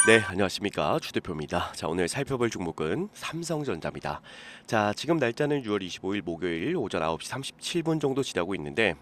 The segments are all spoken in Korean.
네, 안녕하십니까. 주 대표입니다. 자, 오늘 살펴볼 종목은 삼성전자입니다. 자, 지금 날짜는 6월 25일 목요일 오전 9시 37분 정도 지나고 있는데,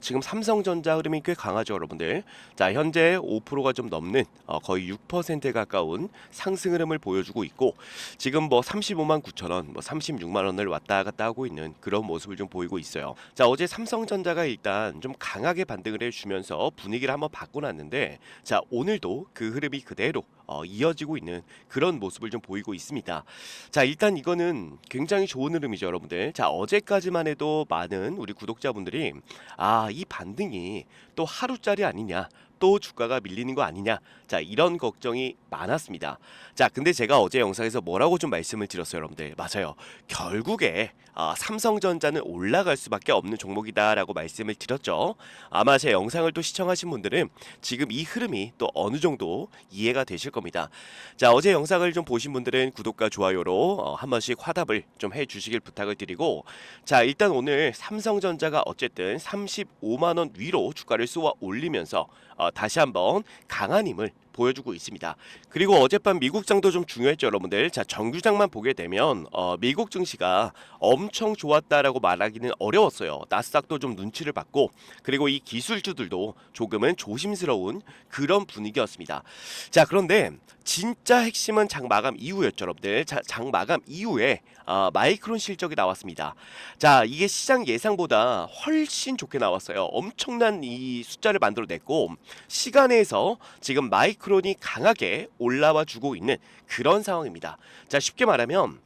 지금 삼성전자 흐름이 꽤 강하죠, 여러분들. 자, 현재 5%가 좀 넘는 거의 6%에 가까운 상승 흐름을 보여주고 있고, 지금 뭐 35만 9천 원, 뭐 36만 원을 왔다 갔다 하고 있는 그런 모습을 좀 보이고 있어요. 자, 어제 삼성전자가 일단 좀 강하게 반등을 해주면서 분위기를 한번 바꿔놨는데, 자, 오늘도 그 흐름이 그대로 이어지고 있는 그런 모습을 좀 보이고 있습니다. 자, 일단 이거는 굉장히 좋은 흐름이죠, 여러분들. 자, 어제까지만 해도 많은 우리 구독자분들이 이 반등이 또 하루짜리 아니냐, 또 주가가 밀리는 거 아니냐, 자, 이런 걱정이 많았습니다. 자, 근데 제가 어제 영상에서 뭐라고 좀 말씀을 드렸어요, 여러분들. 맞아요. 결국에 삼성전자는 올라갈 수밖에 없는 종목이다라고 말씀을 드렸죠. 아마 제 영상을 또 시청하신 분들은 지금 이 흐름이 또 어느 정도 이해가 되실 겁니다. 자, 어제 영상을 좀 보신 분들은 구독과 좋아요로 한 번씩 화답을 좀 해주시길 부탁을 드리고, 자, 일단 오늘 삼성전자가 어쨌든 35만 원 위로 주가를 쏘아 올리면서 다시 한번 강한 힘을 보여주고 있습니다. 그리고 어젯밤 미국장도 좀 중요했죠, 여러분들. 자, 정규장만 보게 되면 미국 증시가 엄청 좋았다라고 말하기는 어려웠어요. 나스닥도 좀 눈치를 봤고, 그리고 이 기술주들도 조금은 조심스러운 그런 분위기였습니다. 자, 그런데 진짜 핵심은 장 마감 이후였죠, 여러분들. 자, 장 마감 이후에 마이크론 실적이 나왔습니다. 자, 이게 시장 예상보다 훨씬 좋게 나왔어요. 엄청난 이 숫자를 만들어냈고, 시간에서 지금 마이크론이 강하게 올라와 주고 있는 그런 상황입니다. 자, 쉽게 말하면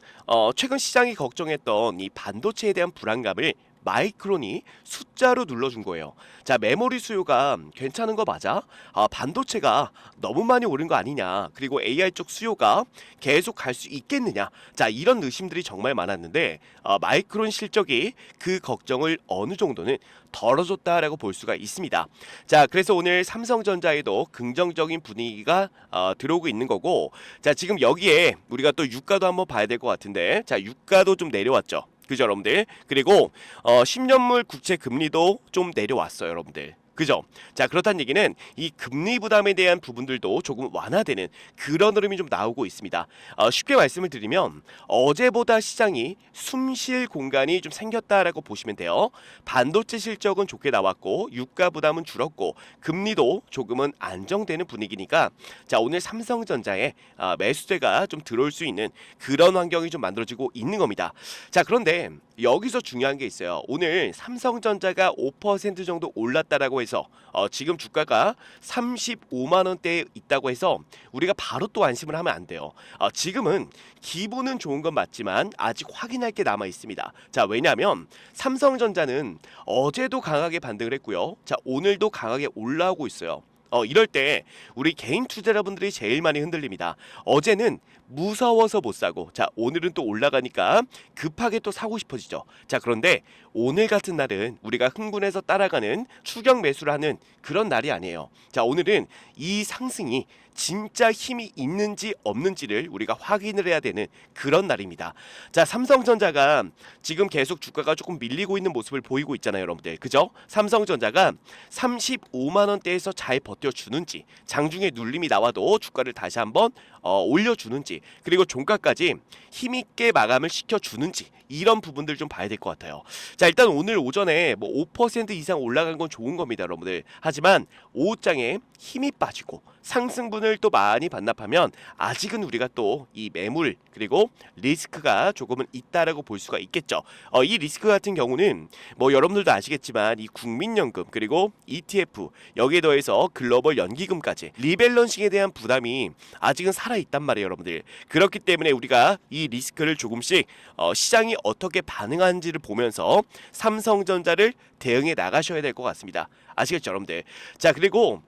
최근 시장이 걱정했던 이 반도체에 대한 불안감을 마이크론이 숫자로 눌러준 거예요. 자, 메모리 수요가 괜찮은 거 맞아? 반도체가 너무 많이 오른 거 아니냐? 그리고 AI 쪽 수요가 계속 갈 수 있겠느냐? 자, 이런 의심들이 정말 많았는데 마이크론 실적이 그 걱정을 어느 정도는 덜어줬다라고 볼 수가 있습니다. 자, 그래서 오늘 삼성전자에도 긍정적인 분위기가 들어오고 있는 거고, 자, 지금 여기에 우리가 또 유가도 한번 봐야 될 것 같은데, 자, 유가도 좀 내려왔죠. 그죠, 여러분들? 그리고 10년물 국채 금리도 좀 내려왔어요, 여러분들. 그죠? 자, 그렇다는 얘기는 이 금리 부담에 대한 부분들도 조금 완화되는 그런 흐름이 좀 나오고 있습니다. 쉽게 말씀을 드리면 어제보다 시장이 숨쉴 공간이 좀 생겼다라고 보시면 돼요. 반도체 실적은 좋게 나왔고 유가 부담은 줄었고 금리도 조금은 안정되는 분위기니까, 자, 오늘 삼성전자에 매수세가 좀 들어올 수 있는 그런 환경이 좀 만들어지고 있는 겁니다. 자, 그런데 여기서 중요한 게 있어요. 오늘 삼성전자가 5% 정도 올랐다라고 해서 지금 주가가 35만 원대에 있다고 해서 우리가 바로 또 안심을 하면 안 돼요. 지금은 기분은 좋은 건 맞지만 아직 확인할 게 남아 있습니다. 자, 왜냐하면 삼성전자는 어제도 강하게 반등을 했고요. 자, 오늘도 강하게 올라오고 있어요. 이럴 때 우리 개인 투자자분들이 제일 많이 흔들립니다. 어제는 무서워서 못 사고, 자, 오늘은 또 올라가니까 급하게 또 사고 싶어지죠. 자, 그런데 오늘 같은 날은 우리가 흥분해서 따라가는 추격 매수를 하는 그런 날이 아니에요. 자, 오늘은 이 상승이 진짜 힘이 있는지 없는지를 우리가 확인을 해야 되는 그런 날입니다. 자, 삼성전자가 지금 계속 주가가 조금 밀리고 있는 모습을 보이고 있잖아요, 여러분들. 그죠? 삼성전자가 35만 원대에서 잘 버텨주는지, 장중에 눌림이 나와도 주가를 다시 한번 올려주는지, 그리고 종가까지 힘있게 마감을 시켜주는지, 이런 부분들 좀 봐야 될 것 같아요. 자, 일단 오늘 오전에 뭐 5% 이상 올라간 건 좋은 겁니다, 여러분들. 하지만 오후장에 힘이 빠지고 상승분을 또 많이 반납하면 아직은 우리가 또 이 매물 그리고 리스크가 조금은 있다라고 볼 수가 있겠죠. 이 리스크 같은 경우는 뭐 여러분들도 아시겠지만 이 국민연금 그리고 ETF, 여기에 더해서 글로벌 연기금까지 리밸런싱에 대한 부담이 아직은 살아있단 말이에요, 여러분들. 그렇기 때문에 우리가 이 리스크를 조금씩 시장이 어떻게 반응하는지를 보면서 삼성전자를 대응해 나가셔야 될 것 같습니다. 아시겠죠, 여러분들? 자, 그리고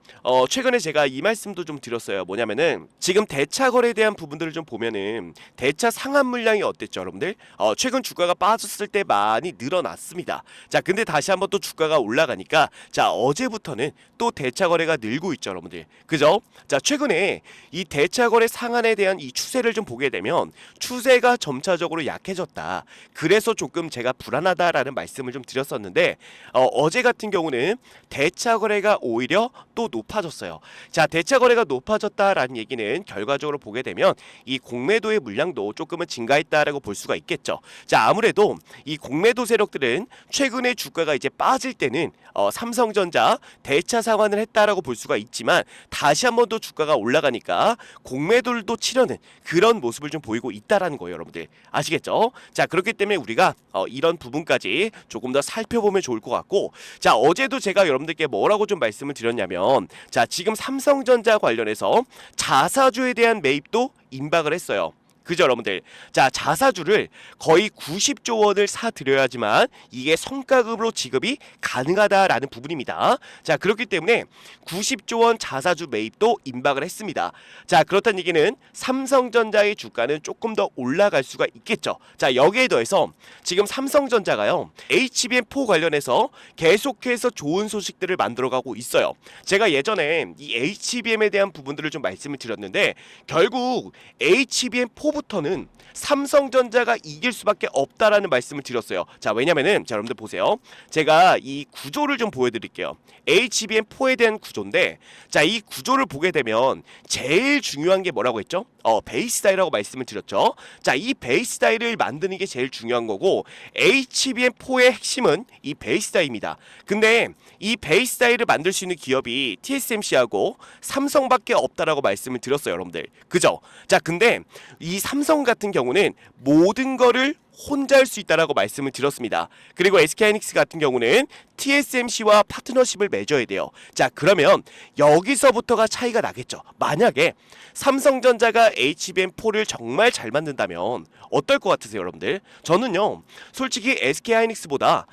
최근에 제가 이 말씀도 좀 드렸어요. 뭐냐면은 지금 대차 거래에 대한 부분들을 좀 보면은 대차 상한 물량이 어땠죠, 여러분들? 최근 주가가 빠졌을 때 많이 늘어났습니다. 자, 근데 다시 한번 또 주가가 올라가니까, 자, 어제부터는 또 대차 거래가 늘고 있죠, 여러분들. 그죠? 자, 최근에 이 대차 거래 상한에 대한 이 추세를 좀 보게 되면 추세가 점차적으로 약해졌다. 그래서 조금 제가 불안하다라는 말씀을 좀 드렸었는데 어제 같은 경우는 대차 거래가 오히려 또 높아졌어요. 자, 대차 거래가 높아졌다라는 얘기는 결과적으로 보게 되면 이 공매도의 물량도 조금은 증가했다라고 볼 수가 있겠죠. 자, 아무래도 이 공매도 세력들은 최근에 주가가 이제 빠질 때는 삼성전자 대차 상환을 했다라고 볼 수가 있지만 다시 한 번 더 주가가 올라가니까 공매도를 또 치려는 그런 모습을 좀 보이고 있다라는 거예요, 여러분들. 아시겠죠? 자, 그렇기 때문에 우리가 이런 부분까지 조금 더 살펴보면 좋을 것 같고, 자, 어제도 제가 여러분들께 뭐라고 좀 말씀을 드렸냐면, 자, 지금 삼성전자 관련해서 자사주에 대한 매입도 임박을 했어요. 그죠, 여러분들? 자, 자사주를 거의 90조 원을 사들여야지만 이게 성과급으로 지급이 가능하다라는 부분입니다. 자, 그렇기 때문에 90조 원 자사주 매입도 임박을 했습니다. 자, 그렇다는 얘기는 삼성전자의 주가는 조금 더 올라갈 수가 있겠죠. 자, 여기에 더해서 지금 삼성전자가요, HBM4 관련해서 계속해서 좋은 소식들을 만들어가고 있어요. 제가 예전에 이 HBM에 대한 부분들을 좀 말씀을 드렸는데 결국 HBM4 부터는 삼성전자가 이길 수밖에 없다라는 말씀을 드렸어요. 자, 왜냐면은 자, 여러분들 보세요. 제가 이 구조를 좀 보여드릴게요. HBM4에 대한 구조인데, 자, 이 구조를 보게 되면 제일 중요한 게 뭐라고 했죠? 베이스 다이라고 말씀을 드렸죠. 자, 이 베이스 다이를 만드는 게 제일 중요한 거고, HBM4의 핵심은 이 베이스 다이입니다. 근데 이 베이스 다이를 만들 수 있는 기업이 TSMC하고 삼성밖에 없다라고 말씀을 드렸어요, 여러분들. 그죠? 자, 근데 이 삼성 같은 경우는 모든 거를 혼자 할 수 있다라고 말씀을 드렸습니다. 그리고 SK하이닉스 같은 경우는 TSMC와 파트너십을 맺어야 돼요. 자, 그러면 여기서부터가 차이가 나겠죠. 만약에 삼성전자가 HBM4를 정말 잘 만든다면 어떨 것 같으세요, 여러분들? 저는요, 솔직히 SK하이닉스보다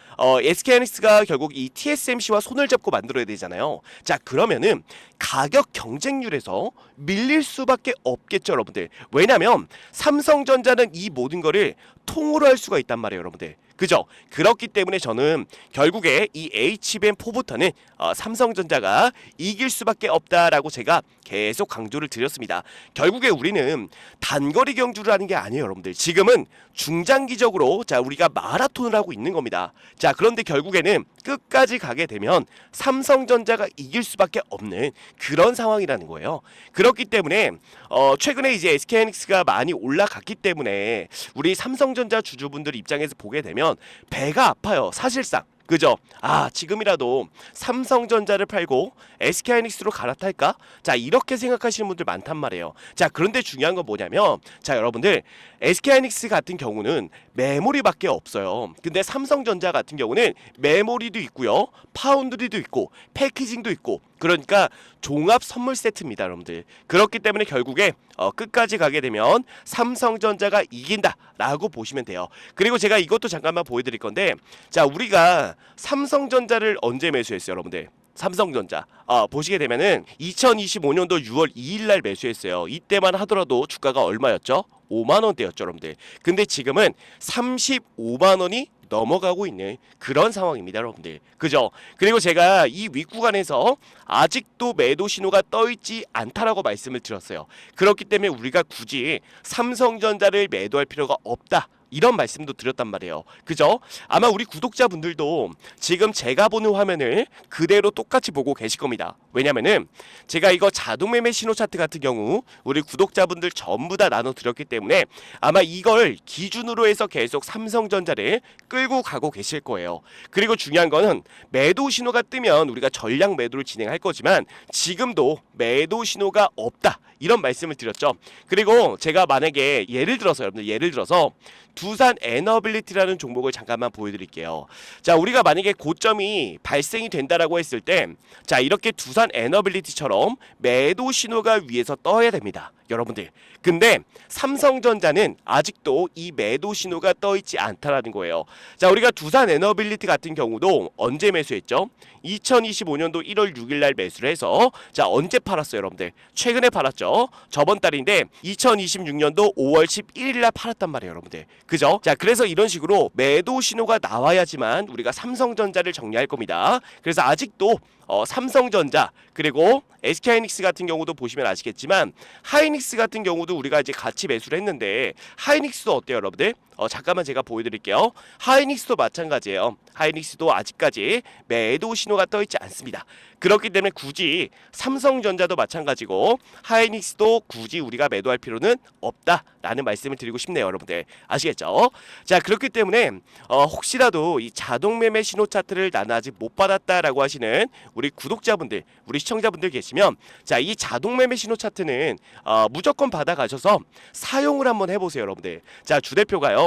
SK하이닉스가 결국 이 TSMC와 손을 잡고 만들어야 되잖아요. 자, 그러면은 가격 경쟁률에서 밀릴 수밖에 없겠죠, 여러분들. 왜냐면 삼성전자는 이 모든 거를 통으로 할 수가 있단 말이에요, 여러분들. 그죠? 그렇기 때문에 저는 결국에 이 HBM4부터는 삼성전자가 이길 수밖에 없다라고 제가 계속 강조를 드렸습니다. 결국에 우리는 단거리 경주를 하는 게 아니에요, 여러분들. 지금은 중장기적으로 자, 우리가 마라톤을 하고 있는 겁니다. 자, 그런데 결국에는 끝까지 가게 되면 삼성전자가 이길 수밖에 없는 그런 상황이라는 거예요. 그렇기 때문에 최근에 이제 SK하이닉스가 많이 올라갔기 때문에 우리 삼성전자 주주분들 입장에서 보게 되면 배가 아파요, 사실상. 그죠? 아, 지금이라도 삼성전자를 팔고 SK하이닉스로 갈아탈까? 자, 이렇게 생각하시는 분들 많단 말이에요. 자, 그런데 중요한 건 뭐냐면, 자, 여러분들 SK하이닉스 같은 경우는 메모리밖에 없어요. 근데 삼성전자 같은 경우는 메모리도 있고요, 파운드리도 있고 패키징도 있고, 그러니까 종합 선물 세트입니다, 여러분들. 그렇기 때문에 결국에 끝까지 가게 되면 삼성전자가 이긴다라고 보시면 돼요. 그리고 제가 이것도 잠깐만 보여드릴 건데, 자, 우리가 삼성전자를 언제 매수했어요, 여러분들? 삼성전자 보시게 되면은 2025년도 6월 2일 날 매수했어요. 이때만 하더라도 주가가 얼마였죠? 5만 원대였죠, 여러분들. 근데 지금은 35만 원이 넘어가고 있는 그런 상황입니다, 여러분들. 그죠? 그리고 제가 이 윗구간에서 아직도 매도 신호가 떠있지 않다라고 말씀을 드렸어요. 그렇기 때문에 우리가 굳이 삼성전자를 매도할 필요가 없다, 이런 말씀도 드렸단 말이에요. 그죠? 아마 우리 구독자분들도 지금 제가 보는 화면을 그대로 똑같이 보고 계실 겁니다. 왜냐면은 제가 이거 자동매매 신호 차트 같은 경우 우리 구독자분들 전부 다 나눠드렸기 때문에 아마 이걸 기준으로 해서 계속 삼성전자를 끌고 가고 계실 거예요. 그리고 중요한 거는 매도 신호가 뜨면 우리가 전량 매도를 진행할 거지만 지금도 매도 신호가 없다, 이런 말씀을 드렸죠. 그리고 제가 만약에 예를 들어서 여러분들, 예를 들어서 두산 에너빌리티라는 종목을 잠깐만 보여드릴게요. 자, 우리가 만약에 고점이 발생이 된다라고 했을 때, 자, 이렇게 두산 에너빌리티처럼 매도 신호가 위에서 떠야 됩니다, 여러분들. 근데 삼성전자는 아직도 이 매도 신호가 떠 있지 않다라는 거예요. 자, 우리가 두산 에너빌리티 같은 경우도 언제 매수했죠? 2025년도 1월 6일 날 매수를 해서, 자, 언제 팔았어요, 여러분들? 최근에 팔았죠. 저번 달인데 2026년도 5월 11일 날 팔았단 말이에요, 여러분들. 그죠? 자, 그래서 이런 식으로 매도 신호가 나와야지만 우리가 삼성전자를 정리할 겁니다. 그래서 아직도 삼성전자 그리고 SK하이닉스 같은 경우도 보시면 아시겠지만 하이닉스 같은 경우도 우리가 이제 같이 매수를 했는데 하이닉스도 어때요, 여러분들? 잠깐만 제가 보여드릴게요. 하이닉스도 마찬가지예요. 하이닉스도 아직까지 매도 신호가 떠 있지 않습니다. 그렇기 때문에 굳이 삼성전자도 마찬가지고 하이닉스도 굳이 우리가 매도할 필요는 없다라는 말씀을 드리고 싶네요, 여러분들. 아시겠죠? 자, 그렇기 때문에 혹시라도 이 자동 매매 신호 차트를 나는 아직 못 받았다라고 하시는 우리 구독자분들, 우리 시청자분들 계시면 자, 이 자동 매매 신호 차트는 무조건 받아가셔서 사용을 한번 해보세요, 여러분들. 자, 주 대표가요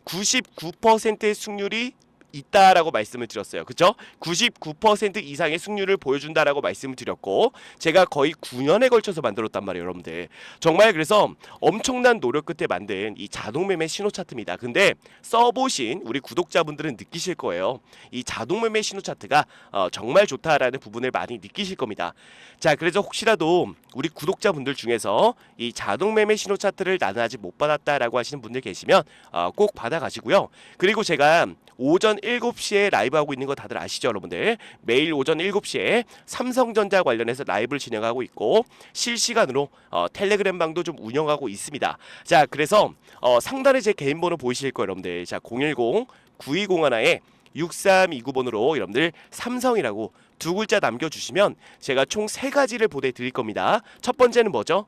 99%의 승률이 있다라고 말씀을 드렸어요. 그쵸? 99% 이상의 승률을 보여준다라고 말씀을 드렸고 제가 거의 9년에 걸쳐서 만들었단 말이에요, 여러분들. 정말 그래서 엄청난 노력 끝에 만든 이 자동매매 신호 차트입니다. 근데 써보신 우리 구독자분들은 느끼실 거예요. 이 자동매매 신호 차트가 정말 좋다라는 부분을 많이 느끼실 겁니다. 자, 그래서 혹시라도 우리 구독자분들 중에서 이 자동매매 신호 차트를 나는 아직 못 받았다라고 하시는 분들 계시면 꼭 받아가시고요. 그리고 제가 오전 7시에 라이브 하고 있는 거 다들 아시죠, 여러분들? 매일 오전 7시에 삼성전자 관련해서 라이브를 진행하고 있고 실시간으로 텔레그램 방도 좀 운영하고 있습니다. 자, 그래서 상단에 제 개인 번호 보이실 거예요, 여러분들. 자, 010-9201에 6329번으로 여러분들 삼성이라고 두 글자 남겨주시면 제가 총 3가지를 보내드릴 겁니다. 첫 번째는 뭐죠?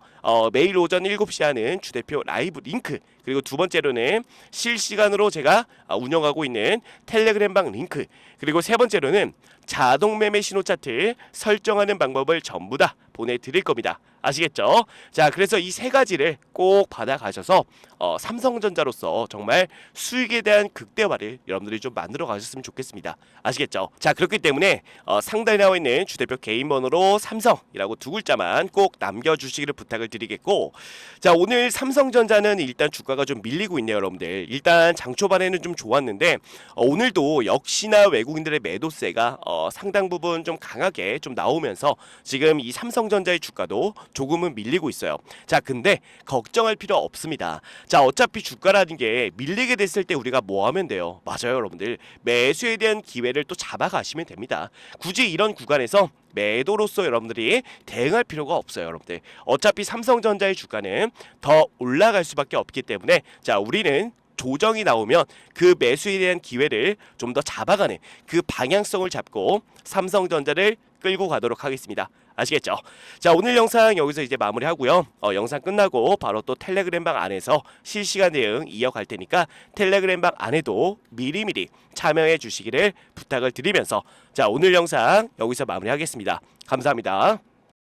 매일 오전 7시 하는 주대표 라이브 링크, 그리고 두 번째로는 실시간으로 제가 운영하고 있는 텔레그램방 링크, 그리고 세 번째로는 자동 매매 신호 차트 설정하는 방법을 전부 다 보내드릴 겁니다. 아시겠죠? 자, 그래서 이 3가지를 꼭 받아가셔서 삼성전자로서 정말 수익에 대한 극대화를 여러분들이 좀 만들어 가셨으면 좋겠습니다. 아시겠죠? 자, 그렇기 때문에 상단에 나와 있는 주대표 개인 번호로 삼성이라고 두 글자만 꼭 남겨주시기를 부탁을 드리겠고, 자, 오늘 삼성전자는 일단 주가가 좀 밀리고 있네요, 여러분들. 일단 장 초반에는 좀 좋았는데 오늘도 역시나 외국인들의 매도세가 상당 부분 좀 강하게 좀 나오면서 지금 이 삼성전자의 주가도 조금은 밀리고 있어요. 자, 근데 걱정할 필요 없습니다. 자, 어차피 주가라는 게 밀리게 됐을 때 우리가 뭐 하면 돼요? 맞아요, 여러분들. 매수에 대한 기회를 또 잡아가시면 됩니다. 굳이 이런 구간에서 매도로서 여러분들이 대응할 필요가 없어요, 여러분들. 어차피 삼성전자의 주가는 더 올라갈 수밖에 없기 때문에 자, 우리는 조정이 나오면 그 매수에 대한 기회를 좀 더 잡아가는 그 방향성을 잡고 삼성전자를 끌고 가도록 하겠습니다. 아시겠죠? 자, 오늘 영상 여기서 이제 마무리하고요. 영상 끝나고 바로 또 텔레그램방 안에서 실시간 대응 이어갈 테니까 텔레그램방 안에도 미리미리 참여해 주시기를 부탁을 드리면서 자, 오늘 영상 여기서 마무리하겠습니다. 감사합니다.